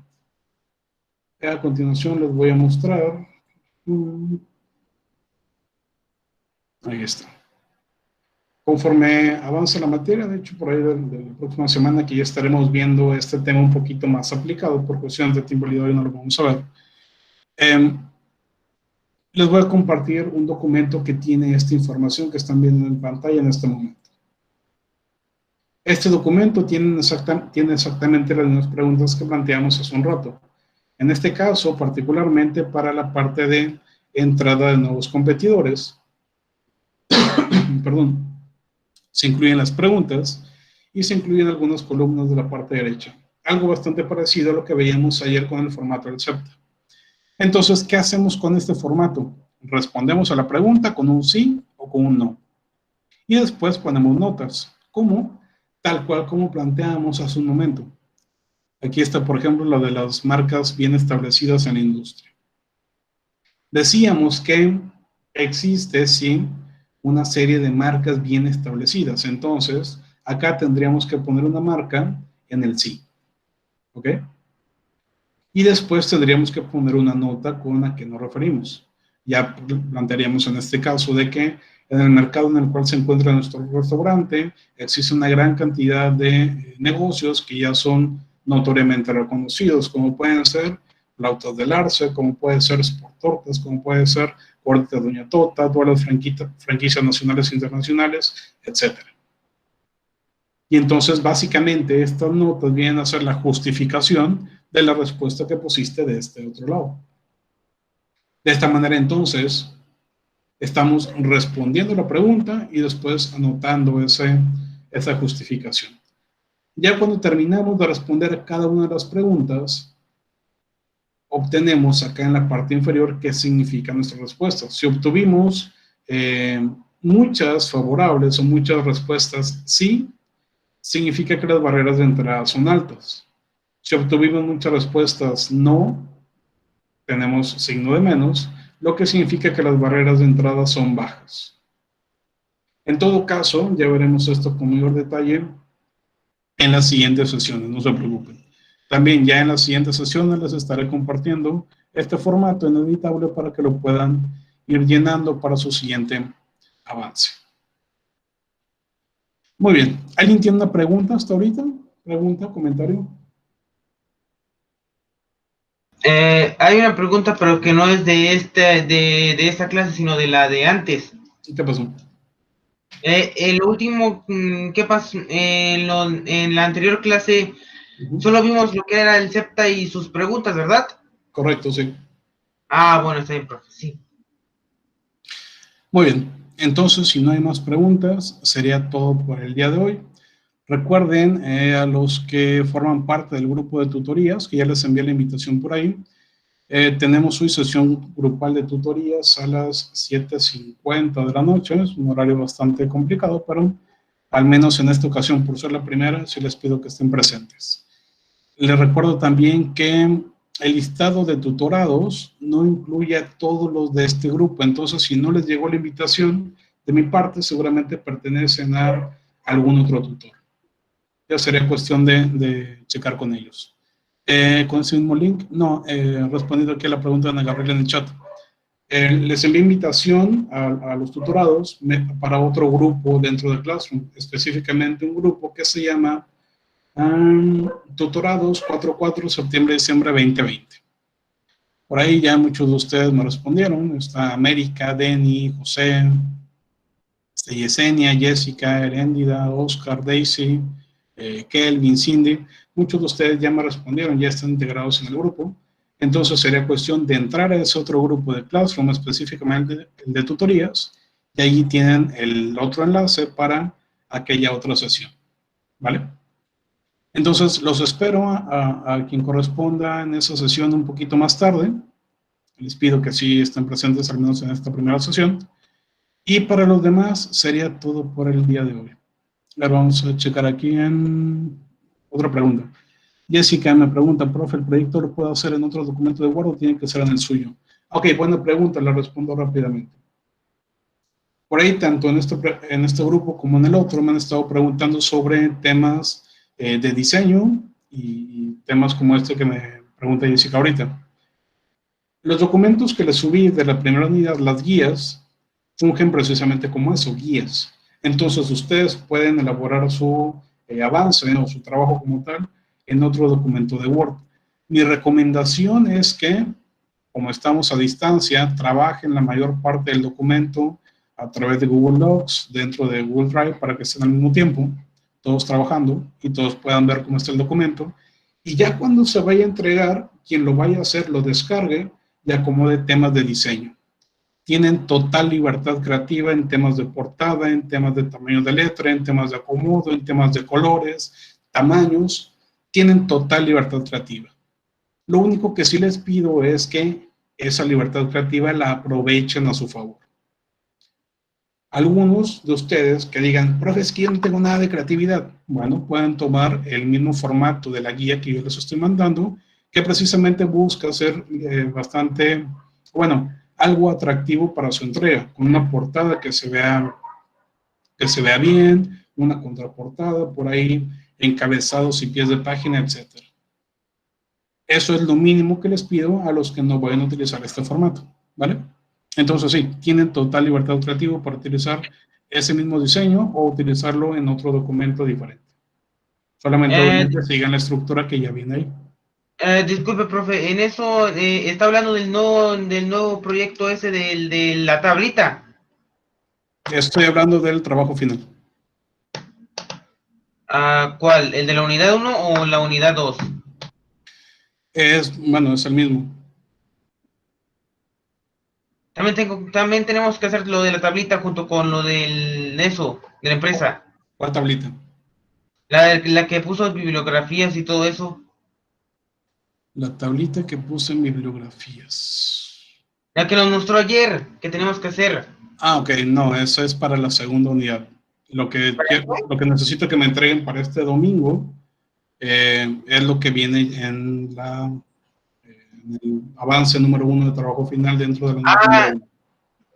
a continuación les voy a mostrar. Ahí está. Conforme avanza la materia, de hecho por ahí de la próxima semana que ya estaremos viendo este tema un poquito más aplicado, por cuestiones de tiempo y hoy no lo vamos a ver. Les voy a compartir un documento que tiene esta información que están viendo en pantalla en este momento. Este documento tiene exactamente las mismas preguntas que planteamos hace un rato. En este caso, particularmente para la parte de entrada de nuevos competidores, perdón, se incluyen las preguntas y se incluyen algunas columnas de la parte derecha. Algo bastante parecido a lo que veíamos ayer con el formato del CEPTA. Entonces, ¿qué hacemos con este formato? Respondemos a la pregunta con un sí o con un no. Y después ponemos notas, como tal cual como planteamos hace un momento. Aquí está, por ejemplo, lo de las marcas bien establecidas en la industria. Decíamos que existe, sí, una serie de marcas bien establecidas. Entonces, acá tendríamos que poner una marca en el sí. ¿Ok? Y después tendríamos que poner una nota con la que nos referimos. Ya plantearíamos en este caso de que en el mercado en el cual se encuentra nuestro restaurante existe una gran cantidad de negocios que ya son notoriamente reconocidos, como pueden ser Flautas del Arce, como puede ser Sport Tortas, como puede ser Corte de Doña Tota, todas las franquicias nacionales e internacionales, etc. Y entonces, básicamente, estas notas vienen a ser la justificación de la respuesta que pusiste de este otro lado. De esta manera, entonces, estamos respondiendo la pregunta y después anotando esa justificación. Ya cuando terminamos de responder cada una de las preguntas, obtenemos acá en la parte inferior qué significa nuestra respuesta. Si obtuvimos muchas favorables o muchas respuestas sí, significa que las barreras de entrada son altas. Si obtuvimos muchas respuestas no, tenemos signo de menos, lo que significa que las barreras de entrada son bajas. En todo caso, ya veremos esto con mayor detalle en las siguientes sesiones, no se preocupen. También ya en las siguientes sesiones les estaré compartiendo este formato en editable para que lo puedan ir llenando para su siguiente avance. Muy bien. ¿Alguien tiene una pregunta hasta ahorita? ¿Pregunta, comentario? Hay una pregunta, pero que no es de esta clase, sino de la de antes. ¿Qué pasó? El último, ¿qué pasó? En la anterior clase, solo vimos lo que era el CEPTA y sus preguntas, ¿verdad? Correcto, sí. Ah, bueno, está bien, profe, sí. Muy bien. Entonces, si no hay más preguntas, sería todo por el día de hoy. Recuerden a los que forman parte del grupo de tutorías, que ya les envié la invitación por ahí, tenemos hoy sesión grupal de tutorías a las 7:50 de la noche. Es un horario bastante complicado, pero al menos en esta ocasión, por ser la primera, sí les pido que estén presentes. Les recuerdo también que el listado de tutorados no incluye a todos los de este grupo. Entonces, si no les llegó la invitación, de mi parte, seguramente pertenecen a algún otro tutor. Ya sería cuestión de checar con ellos. ¿Con ese mismo link? No, respondiendo aquí a la pregunta de Ana Gabriela en el chat. Les envié invitación a los tutorados para otro grupo dentro de Classroom, específicamente un grupo que se llama Tutorados 4/4 septiembre-diciembre 2020. Por ahí ya muchos de ustedes me respondieron. Está América, Denny, José, Yesenia, Jessica, Heréndida, Oscar, Daisy, Kelvin, Cindy. Muchos de ustedes ya me respondieron, ya están integrados en el grupo. Entonces sería cuestión de entrar a ese otro grupo de Classroom, específicamente el de tutorías, y ahí tienen el otro enlace para aquella otra sesión. ¿Vale? Entonces los espero a quien corresponda en esa sesión un poquito más tarde. Les pido que sí estén presentes al menos en esta primera sesión. Y para los demás sería todo por el día de hoy. Ahora vamos a checar aquí en otra pregunta. Jessica me pregunta, profe, ¿el proyecto lo puedo hacer en otro documento de Word o tiene que ser en el suyo? Ok, buena pregunta, la respondo rápidamente. Por ahí, tanto en este grupo como en el otro, me han estado preguntando sobre temas de diseño y temas como este que me pregunta Jessica ahorita. Los documentos que les subí de la primera unidad, las guías, fungen precisamente como eso, guías. Entonces, ustedes pueden elaborar su avance o su trabajo como tal en otro documento de Word. Mi recomendación es que, como estamos a distancia, trabajen la mayor parte del documento a través de Google Docs, dentro de Google Drive, para que estén al mismo tiempo, todos trabajando, y todos puedan ver cómo está el documento. Y ya cuando se vaya a entregar, quien lo vaya a hacer, lo descargue y acomode temas de diseño. Tienen total libertad creativa en temas de portada, en temas de tamaño de letra, en temas de acomodo, en temas de colores, tamaños. Tienen total libertad creativa. Lo único que sí les pido es que esa libertad creativa la aprovechen a su favor. Algunos de ustedes que digan, profe, es que yo no tengo nada de creatividad. Bueno, pueden tomar el mismo formato de la guía que yo les estoy mandando, que precisamente busca ser bastante, bueno, algo atractivo para su entrega, con una portada que se vea bien, una contraportada, por ahí encabezados y pies de página, etc. Eso es lo mínimo que les pido a los que no vayan a utilizar este formato, ¿vale? Entonces sí, tienen total libertad creativa para utilizar ese mismo diseño o utilizarlo en otro documento diferente. Solamente obviamente sigan la estructura que ya viene ahí. Disculpe, profe, en eso está hablando del nuevo proyecto ese de la tablita. Estoy hablando del trabajo final. ¿Cuál? ¿El de la unidad 1 o la unidad 2? Bueno, es el mismo. También tenemos que hacer lo de la tablita junto con lo de la empresa. ¿Cuál tablita? La que puso bibliografías y todo eso. La tablita que puse en bibliografías. La que nos mostró ayer, que tenemos que hacer. Ok, no, eso es para la segunda unidad. Lo que necesito que me entreguen para este domingo es lo que viene en el avance número 1 de trabajo final dentro de la unidad.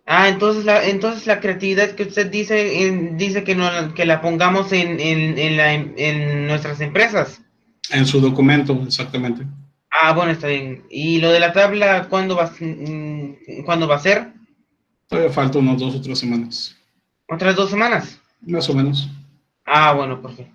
Entonces la creatividad que usted dice que la pongamos en nuestras empresas. En su documento, exactamente. Ah, bueno, está bien. ¿Y lo de la tabla, cuándo va a ser? Todavía falta unos 2 o 3 semanas, ¿Otras 2 semanas? más o menos. Ah, bueno, perfecto.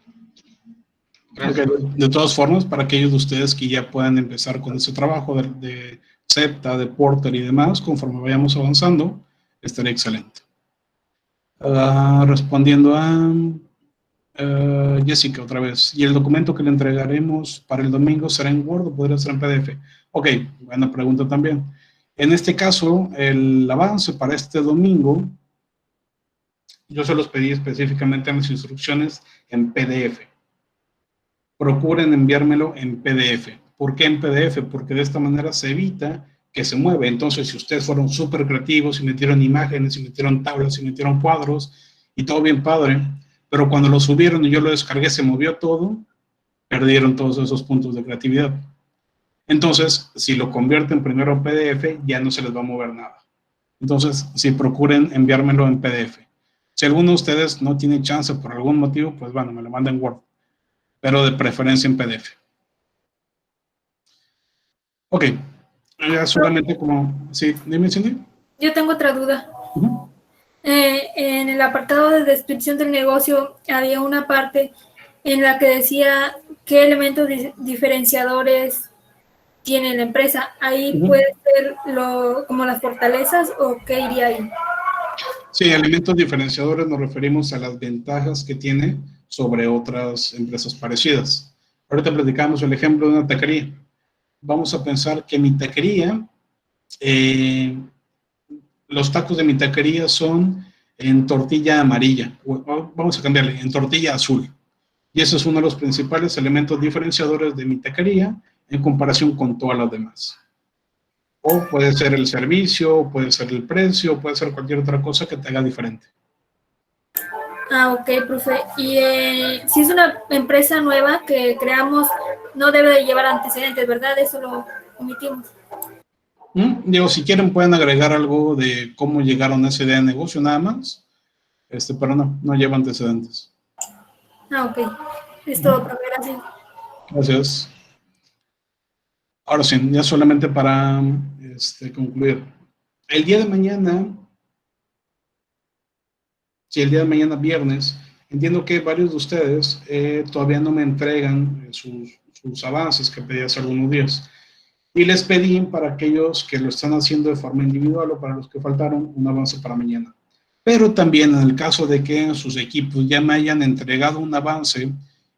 Ok, Gracias. de todas formas, para aquellos de ustedes que ya puedan empezar con ese trabajo de SEPTA, de Porter y demás, conforme vayamos avanzando, estaría excelente. Respondiendo a Jessica otra vez, ¿y el documento que le entregaremos para el domingo será en Word o podría ser en PDF? Ok, buena pregunta también. En este caso, el avance para este domingo, yo se los pedí específicamente en las instrucciones en PDF. Procuren enviármelo en PDF. ¿Por qué en PDF? Porque de esta manera se evita que se mueva. Entonces, si ustedes fueron súper creativos y metieron imágenes, y metieron tablas, y metieron cuadros, y todo bien padre, pero cuando lo subieron y yo lo descargué, se movió todo, perdieron todos esos puntos de creatividad. Entonces, si lo convierten primero en PDF, ya no se les va a mover nada. Entonces, sí, procuren enviármelo en PDF. Si alguno de ustedes no tiene chance por algún motivo, pues bueno, me lo mandan en Word, pero de preferencia en PDF. Ok, ya solamente como, sí, dime, Cindy. Yo tengo otra duda. Uh-huh. En el apartado de descripción del negocio había una parte en la que decía qué elementos diferenciadores tiene la empresa. Ahí puede ser como las fortalezas o qué iría ahí. Sí, elementos diferenciadores nos referimos a las ventajas que tiene sobre otras empresas parecidas. Ahorita platicamos el ejemplo de una taquería. Vamos a pensar que mi taquería, los tacos de mi taquería son en tortilla amarilla. Vamos a cambiarle, en tortilla azul. Y ese es uno de los principales elementos diferenciadores de mi taquería en comparación con todas las demás. O puede ser el servicio, puede ser el precio, puede ser cualquier otra cosa que te haga diferente. Ah, ok, profe. Y si es una empresa nueva que creamos, no debe de llevar antecedentes, ¿verdad? Eso lo omitimos. Digo, si quieren pueden agregar algo de cómo llegaron a esa idea de negocio nada más, pero no lleva antecedentes. Ah, ok. Es todo, profe. Gracias. Gracias. Ahora sí, ya solamente para concluir. El día de mañana, el día de mañana viernes, entiendo que varios de ustedes todavía no me entregan sus avances que pedí hace algunos días. Y les pedí para aquellos que lo están haciendo de forma individual o para los que faltaron un avance para mañana. Pero también en el caso de que en sus equipos ya me hayan entregado un avance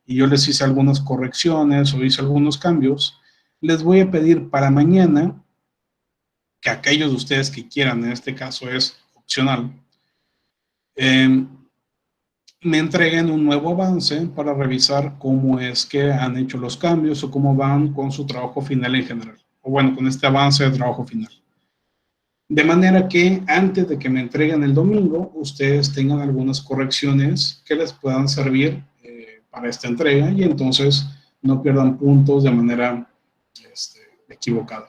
y yo les hice algunas correcciones o hice algunos cambios, les voy a pedir para mañana que aquellos de ustedes que quieran, en este caso es opcional, me entreguen un nuevo avance para revisar cómo es que han hecho los cambios o cómo van con su trabajo final en general. O bueno, con este avance de trabajo final. De manera que antes de que me entreguen el domingo, ustedes tengan algunas correcciones que les puedan servir para esta entrega y entonces no pierdan puntos de manera equivocada.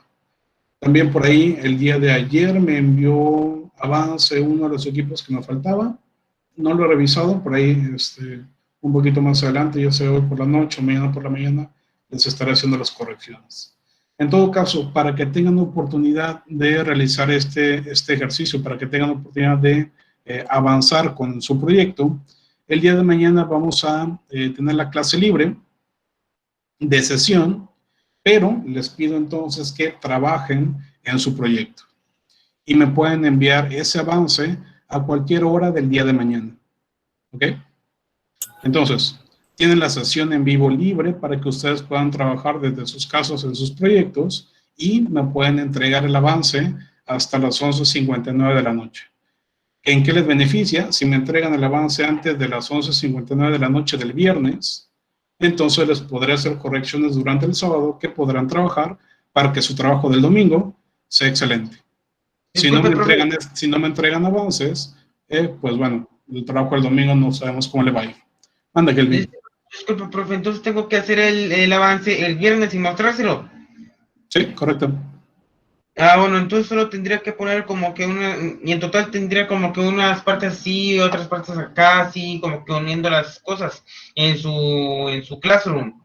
También por ahí, el día de ayer me envió avance uno de los equipos que me faltaba. No lo he revisado, por ahí un poquito más adelante, ya sea hoy por la noche o mañana por la mañana, les estaré haciendo las correcciones. En todo caso, para que tengan oportunidad de realizar este ejercicio, para que tengan oportunidad de avanzar con su proyecto, el día de mañana vamos a tener la clase libre de sesión, pero les pido entonces que trabajen en su proyecto y me pueden enviar ese avance a cualquier hora del día de mañana. ¿Ok? Entonces, tienen la sesión en vivo libre para que ustedes puedan trabajar desde sus casas en sus proyectos y me pueden entregar el avance hasta las 11:59 de la noche. ¿En qué les beneficia? Si me entregan el avance antes de las 11:59 de la noche del viernes, entonces les podré hacer correcciones durante el sábado que podrán trabajar para que su trabajo del domingo sea excelente. Si no me entregan avances, pues bueno, el trabajo del domingo no sabemos cómo le va a ir. Anda, Kelvin. Disculpe, profe, entonces tengo que hacer el avance el viernes y mostrárselo. Sí, correcto. Ah, bueno, entonces solo tendría que poner como que y en total tendría como que unas partes así, otras partes acá, así, como que uniendo las cosas en su Classroom.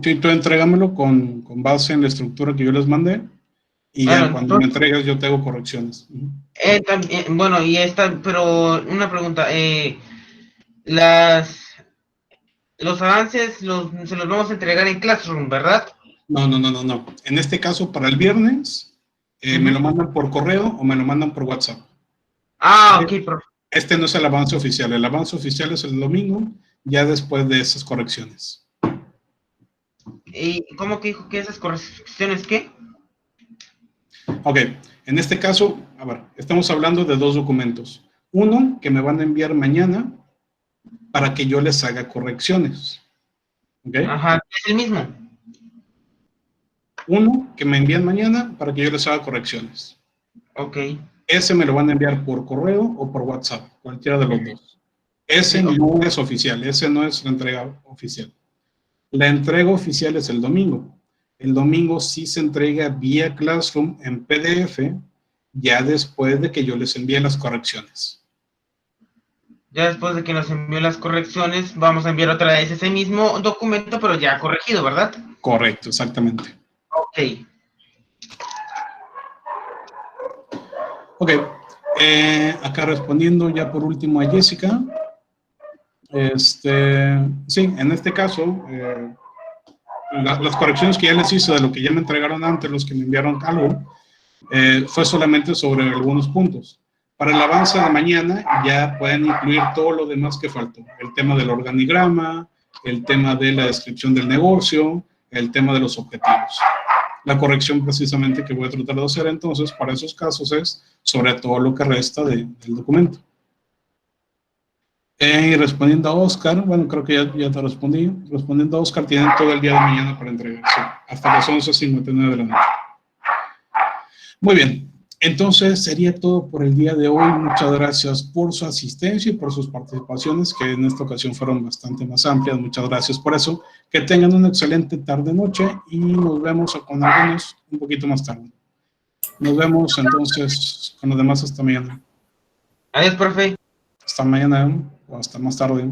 Sí, tú entrégamelo con base en la estructura que yo les mandé y ya Bueno, cuando me entregues yo te hago correcciones. Ujú. bueno, pero una pregunta, las, los avances se los vamos a entregar en Classroom, ¿verdad? No. En este caso, para el viernes, me lo Ujú. mandan por correo o me lo mandan por WhatsApp. Ah, ¿Ok? ok, profe. Este no es el avance oficial. El avance oficial es el domingo, ya después de esas correcciones. ¿Y cómo que dijo que esas correcciones qué? Ok, en este caso, a ver, estamos hablando de dos documentos. Uno que me van a enviar mañana para que yo les haga correcciones. ¿Ok? Ajá, es el mismo. Uno que me envían mañana para que yo les haga correcciones. Ok. Ese me lo van a enviar por correo o por WhatsApp, cualquiera de los dos. Ese Sí, ok. no es oficial, ese no es la entrega oficial. La entrega oficial es el domingo. El domingo sí se entrega vía Classroom en PDF, ya después de que yo les envíe las correcciones. Ya después de que nos envió las correcciones, vamos a enviar otra vez ese mismo documento, pero ya corregido, ¿verdad? Correcto, exactamente. Ok. Ok, acá respondiendo ya por último a Jessica. Sí, en este caso, las correcciones que ya les hice de lo que ya me entregaron antes, los que me enviaron algo, fue solamente sobre algunos puntos. Para el avance de mañana ya pueden incluir todo lo demás que faltó. El tema del organigrama, el tema de la descripción del negocio, el tema de los objetivos. La corrección precisamente que voy a tratar de hacer entonces para esos casos es sobre todo lo que resta del documento. Y respondiendo a Oscar, bueno, creo que ya te respondí. Respondiendo a Oscar, tienen todo el día de mañana para entregar, sí, hasta las 11:59 de la noche. Muy bien, entonces sería todo por el día de hoy. Muchas gracias por su asistencia y por sus participaciones, que en esta ocasión fueron bastante más amplias. Muchas gracias por eso. Que tengan una excelente tarde-noche y nos vemos con algunos un poquito más tarde. Nos vemos entonces con los demás hasta mañana. Adiós, profe. Hasta mañana o hasta más tarde.